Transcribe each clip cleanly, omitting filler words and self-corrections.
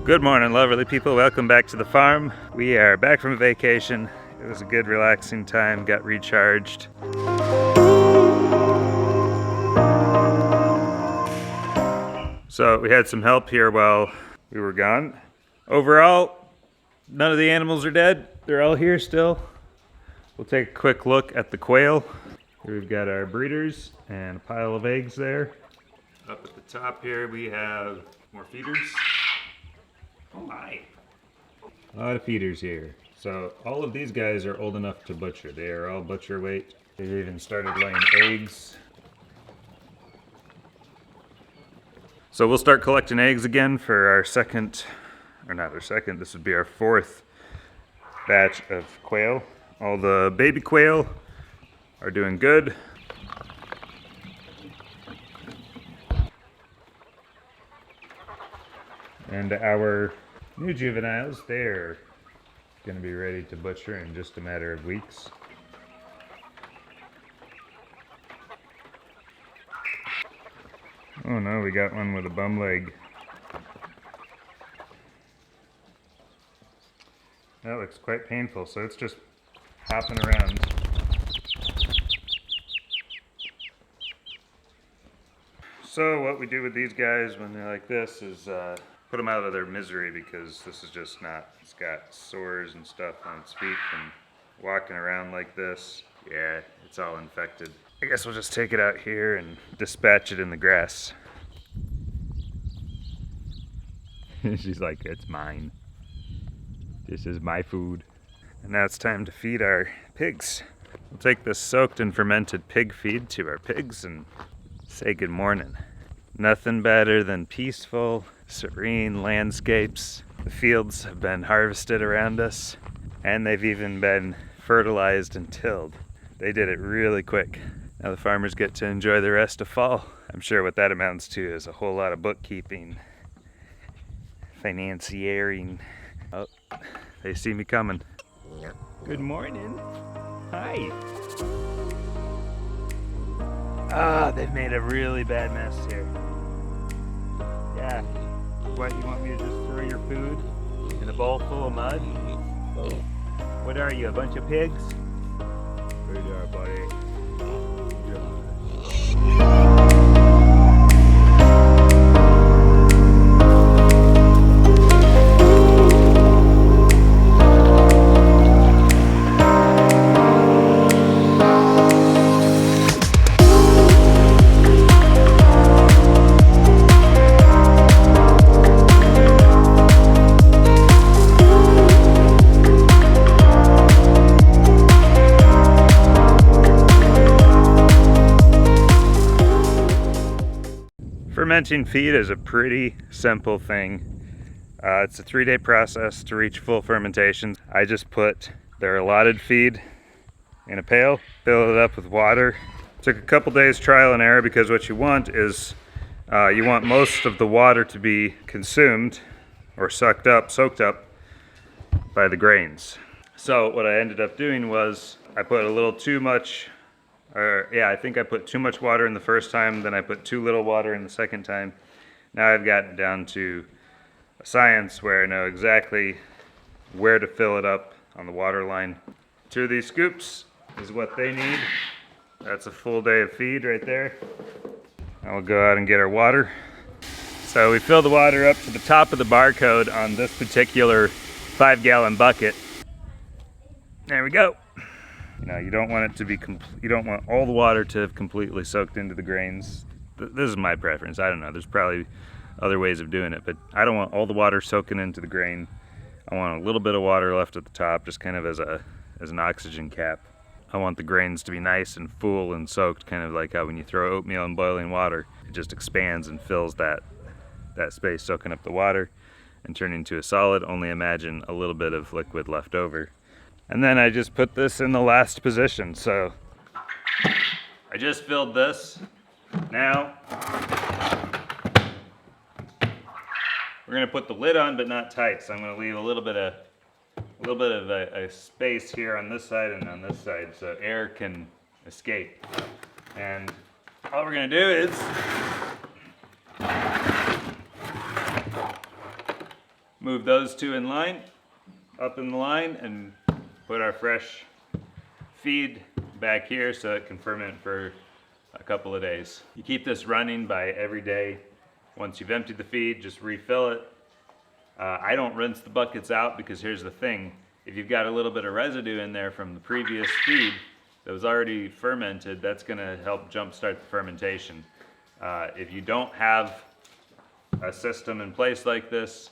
Good morning, lovely people. Welcome back to the farm. We are back from vacation. It was a good, relaxing time. Got recharged. So we had some help here while we were gone. Overall, none of the animals are dead. They're all here still. We'll take a quick look at the quail. Here we've got our breeders and a pile of eggs there. Up at the top here we have more feeders. Oh my! A lot of feeders here. So all of these guys are old enough to butcher. They are all butcher weight. They've even started laying eggs. So we'll start collecting eggs again for our second, or not our second, this would be our fourth batch of quail. All the baby quail are doing good. And our new juveniles, they're going to be ready to butcher in just a matter of weeks. Oh no, we got one with a bum leg. That looks quite painful, so it's just hopping around. So what we do with these guys when they're like this is put them out of their misery, because this is just not, it's got sores and stuff on its feet from walking around like this. Yeah, it's all infected. I guess we'll just take it out here and dispatch it in the grass. She's like, it's mine. This is my food. And now it's time to feed our pigs. We'll take this soaked and fermented pig feed to our pigs and say good morning. Nothing better than peaceful, serene landscapes. The fields have been harvested around us, and they've even been fertilized and tilled. They did it really quick. Now the farmers get to enjoy the rest of fall. I'm sure what that amounts to is a whole lot of bookkeeping, financiering. Oh, they see me coming. Good morning. Hi. Ah, they've made a really bad mess here. Yeah. What, you want me to just throw your food in a bowl full of mud? What are you, a bunch of pigs? There you are, buddy. Fermenting feed is a pretty simple thing. It's a 3-day process to reach full fermentation. I just put their allotted feed in a pail, fill it up with water. Took a couple days trial and error, because what you want is you want most of the water to be consumed or soaked up by the grains. So what I ended up doing was I put a little too much, I think I put too much water in the first time, then I put too little water in the second time. Now I've gotten down to a science where I know exactly where to fill it up on the water line. 2 of these scoops is what they need. That's a full day of feed right there. Now we'll go out and get our water. So we fill the water up to the top of the barcode on this particular 5-gallon bucket. There we go. You know, you don't want it to be you don't want all the water to have completely soaked into the grains. This is my preference. I don't know. There's probably other ways of doing it, but I don't want all the water soaking into the grain. I want a little bit of water left at the top, just kind of as an oxygen cap. I want the grains to be nice and full and soaked, kind of like how when you throw oatmeal in boiling water, it just expands and fills that space, soaking up the water and turning into a solid. Only imagine a little bit of liquid left over. And then I just put this in the last position. So I just filled this. Now we're gonna put the lid on, but not tight. So I'm gonna leave a little bit of a space here on this side and on this side, so air can escape. And all we're gonna do is Move those two in line, up in the line, and put our fresh feed back here so it can ferment for a couple of days. You keep this running by every day. Once you've emptied the feed, just refill it. I don't rinse the buckets out because here's the thing. If you've got a little bit of residue in there from the previous feed that was already fermented, that's gonna help jumpstart the fermentation. If you don't have a system in place like this,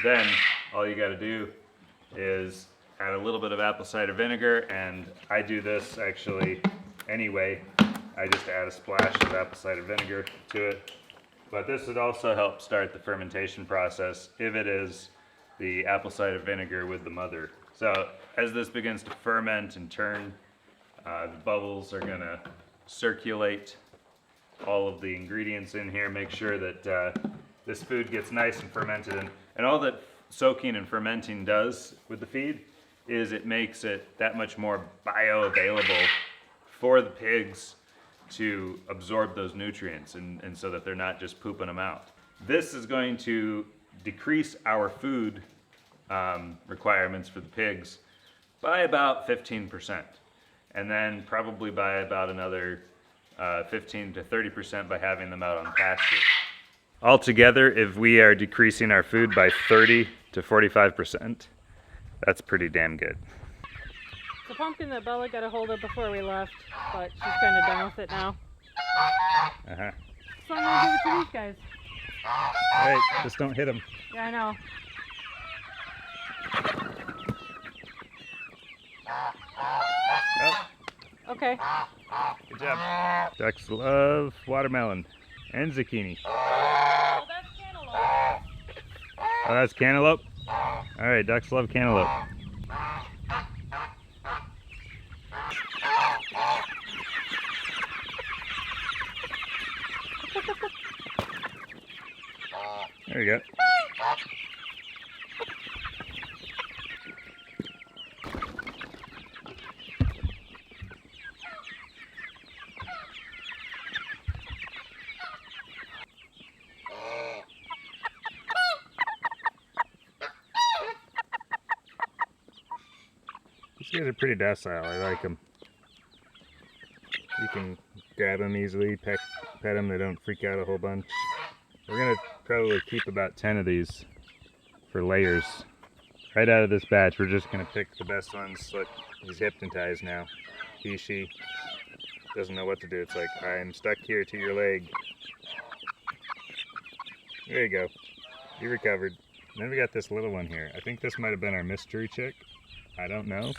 then all you gotta do is add a little bit of apple cider vinegar, and I do this actually anyway. I just add a splash of apple cider vinegar to it. But this would also help start the fermentation process if it is the apple cider vinegar with the mother. So as this begins to ferment and turn, the bubbles are gonna circulate all of the ingredients in here, make sure that this food gets nice and fermented. And all that soaking and fermenting does with the feed is it makes it that much more bioavailable for the pigs to absorb those nutrients and so that they're not just pooping them out. This is going to decrease our food requirements for the pigs by about 15%, and then probably by about another 15 to 30% by having them out on pasture. Altogether, if we are decreasing our food by 30 to 45%, that's pretty damn good. The pumpkin that Bella got a hold of before we left, but she's kind of done with it now. Uh-huh. So I'm gonna give it to these guys. Hey, just don't hit them. Yeah, I know. Oh, Okay. good job. Ducks love watermelon and zucchini. Oh, that's cantaloupe. Oh, that's cantaloupe? All right, ducks love cantaloupe. There you go. These guys are pretty docile. I like them. You can grab them easily, pet them. They don't freak out a whole bunch. We're gonna probably keep about 10 of these for layers. Right out of this batch, we're just gonna pick the best ones. Look, he's hypnotized now. She doesn't know what to do. It's like, I'm stuck here to your leg. There you go. You recovered. And then we got this little one here. I think this might have been our mystery chick. I don't know.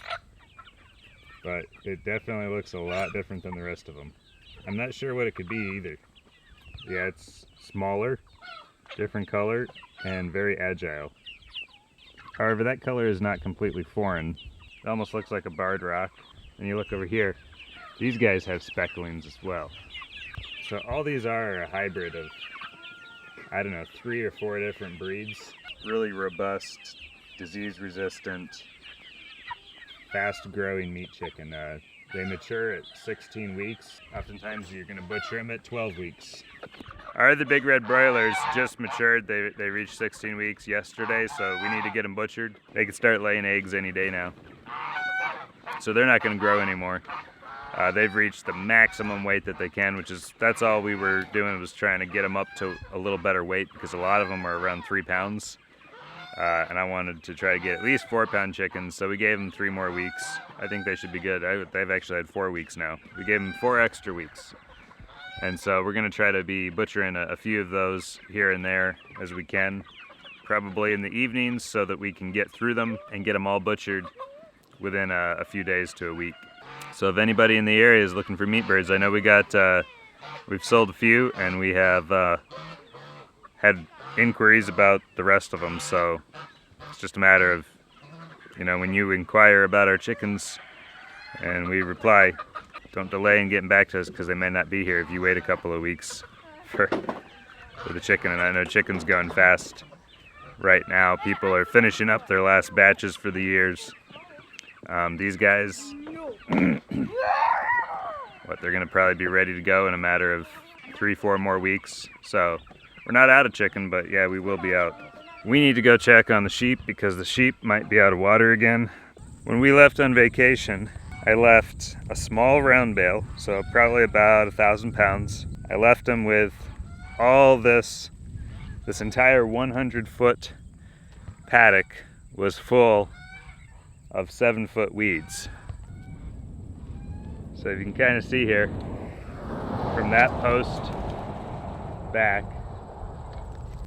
But it definitely looks a lot different than the rest of them. I'm not sure what it could be either. Yeah, it's smaller, different color, and very agile. However, that color is not completely foreign. It almost looks like a barred rock. And you look over here, these guys have specklings as well. So all these are a hybrid of, I don't know, 3 or 4 different breeds. Really robust, disease-resistant, fast-growing meat chicken. They mature at 16 weeks. Oftentimes you're gonna butcher them at 12 weeks. Our other big red broilers just matured. They reached 16 weeks yesterday, so we need to get them butchered. They can start laying eggs any day now. So they're not gonna grow anymore. They've reached the maximum weight that they can, that's all we were doing, was trying to get them up to a little better weight, because a lot of them are around 3 pounds. And I wanted to try to get at least 4-pound chickens, so we gave them 3 more weeks. I think they should be good. They've actually had 4 weeks now. We gave them 4 extra weeks. And so we're gonna try to be butchering a few of those here and there as we can, probably in the evenings, so that we can get through them and get them all butchered within a few days to a week. So if anybody in the area is looking for meat birds, I know we've sold a few, and we have had inquiries about the rest of them, so it's just a matter of, when you inquire about our chickens and we reply, don't delay in getting back to us, because they may not be here if you wait a couple of weeks for the chicken. And I know chicken's going fast right now. People are finishing up their last batches for the years. These guys, they're gonna probably be ready to go in a matter of 3-4 more weeks. So we're not out of chicken, but yeah, we will be out. We need to go check on the sheep because the sheep might be out of water again. When we left on vacation, I left a small round bale, so probably about 1,000 pounds. I left them with all this entire 100-foot paddock was full of 7-foot weeds. So you can kind of see here, from that post back,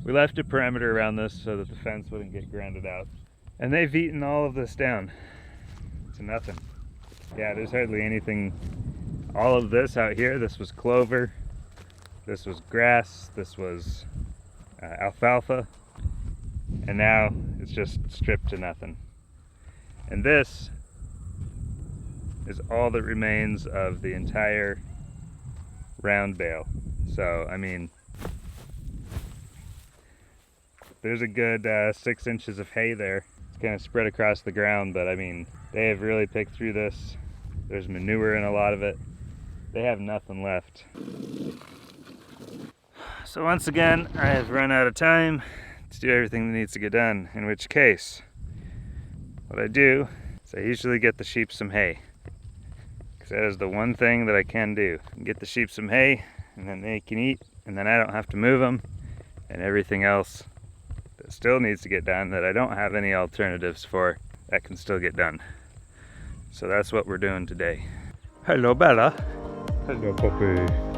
we left a perimeter around this so that the fence wouldn't get grounded out. And they've eaten all of this down to nothing. Yeah, there's hardly anything. All of this out here, this was clover, this was grass, this was alfalfa, and now it's just stripped to nothing. And this is all that remains of the entire round bale. So, I mean, there's a good 6 inches of hay there. It's kind of spread across the ground, but I mean, they have really picked through this. There's manure in a lot of it. They have nothing left. So once again, I have run out of time to do everything that needs to get done, in which case, what I do is I usually get the sheep some hay. Because that is the one thing that I can do. Get the sheep some hay, and then they can eat, and then I don't have to move them, and everything else that still needs to get done that I don't have any alternatives for, that can still get done. So that's what we're doing today. Hello, Bella. Hello, puppy.